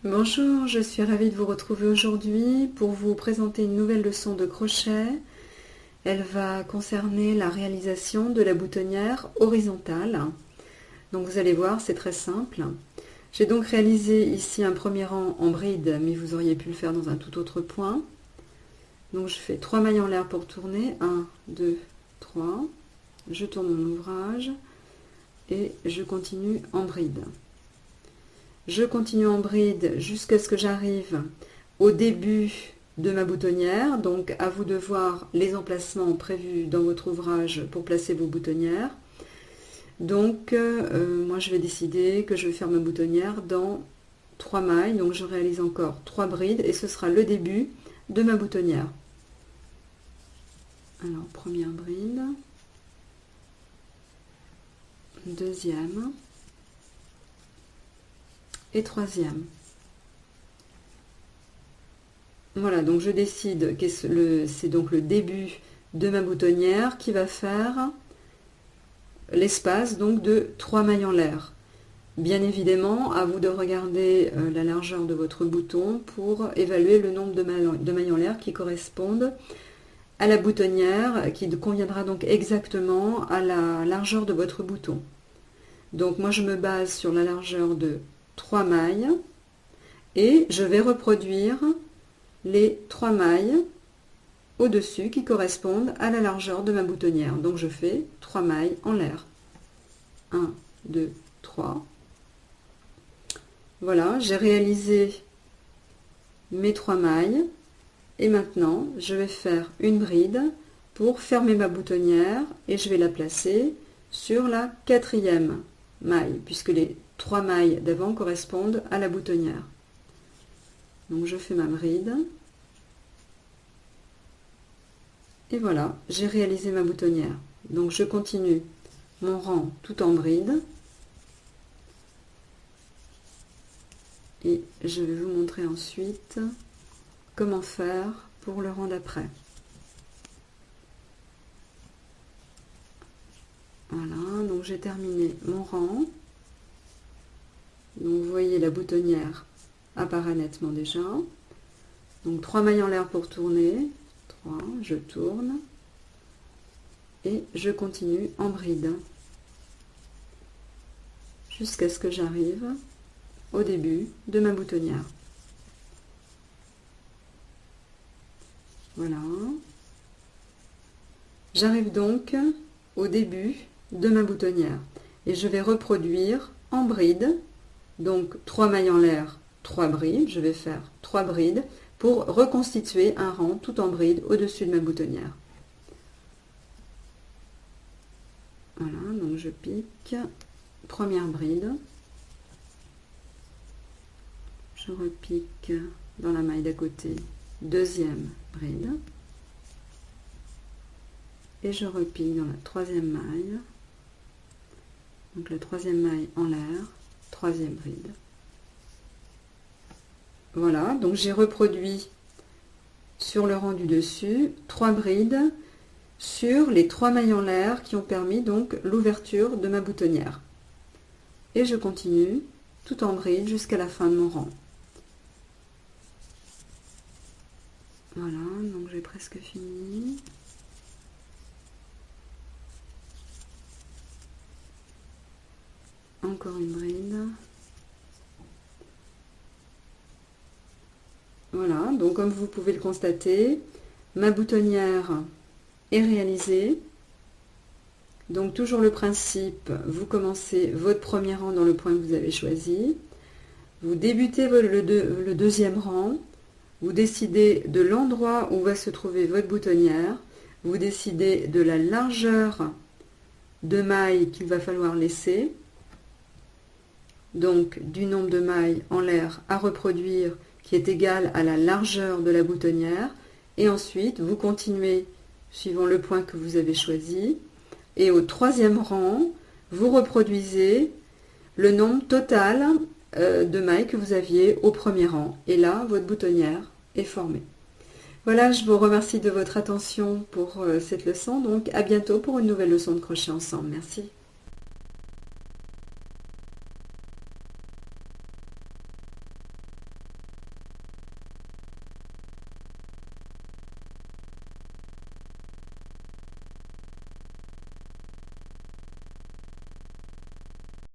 Bonjour, je suis ravie de vous retrouver aujourd'hui pour vous présenter une nouvelle leçon de crochet. Elle va concerner la réalisation de la boutonnière horizontale. Donc vous allez voir, c'est très simple. J'ai donc réalisé ici un premier rang en bride, mais vous auriez pu le faire dans un tout autre point. Donc je fais 3 mailles en l'air pour tourner, 1, 2, 3. Je tourne mon ouvrage et je continue en bride. Je continue en bride jusqu'à ce que j'arrive au début de ma boutonnière. Donc à vous de voir les emplacements prévus dans votre ouvrage pour placer vos boutonnières. Donc moi je vais décider que je vais faire ma boutonnière dans 3 mailles. Donc je réalise encore 3 brides et ce sera le début de ma boutonnière. Alors première bride, deuxième et troisième. Voilà, donc je décide que c'est donc le début de ma boutonnière qui va faire l'espace donc de 3 mailles en l'air. Bien évidemment, à vous de regarder la largeur de votre bouton pour évaluer le nombre de mailles en l'air qui correspondent à la boutonnière, qui conviendra donc exactement à la largeur de votre bouton. Donc moi je me base sur la largeur de 3 mailles et je vais reproduire les 3 mailles au-dessus qui correspondent à la largeur de ma boutonnière. Donc je fais 3 mailles en l'air. 1, 2, 3. Voilà, j'ai réalisé mes 3 mailles et maintenant je vais faire une bride pour fermer ma boutonnière et je vais la placer sur la 4e maille puisque les 3 mailles d'avant correspondent à la boutonnière. Donc je fais ma bride. Et voilà, j'ai réalisé ma boutonnière. Donc je continue mon rang tout en bride. Et je vais vous montrer ensuite comment faire pour le rang d'après. Voilà, donc j'ai terminé mon rang. Donc vous voyez la boutonnière apparaît nettement déjà. Donc 3 mailles en l'air pour tourner. 3, je tourne. Et je continue en bride. Jusqu'à ce que j'arrive au début de ma boutonnière. Voilà. J'arrive donc au début de ma boutonnière. Et je vais reproduire en bride. Donc 3 mailles en l'air, 3 brides, je vais faire 3 brides pour reconstituer un rang tout en bride au-dessus de ma boutonnière. Voilà, donc je pique, première bride, je repique dans la maille d'à côté, deuxième bride, et je repique dans la 3e maille, donc la 3e maille en l'air, 3e bride. Voilà, donc j'ai reproduit sur le rang du dessus 3 brides sur les 3 mailles en l'air qui ont permis donc l'ouverture de ma boutonnière. Et je continue tout en bride jusqu'à la fin de mon rang. Voilà, donc j'ai presque fini. Encore une bride. Voilà, donc comme vous pouvez le constater, ma boutonnière est réalisée. Donc toujours le principe, vous commencez votre premier rang dans le point que vous avez choisi. Vous débutez le deuxième rang. Vous décidez de l'endroit où va se trouver votre boutonnière. Vous décidez de la largeur de mailles qu'il va falloir laisser. Donc du nombre de mailles en l'air à reproduire qui est égal à la largeur de la boutonnière. Et ensuite, vous continuez suivant le point que vous avez choisi. Et au 3e rang, vous reproduisez le nombre total de mailles que vous aviez au premier rang. Et là, votre boutonnière est formée. Voilà, je vous remercie de votre attention pour cette leçon. Donc à bientôt pour une nouvelle leçon de crochet ensemble. Merci.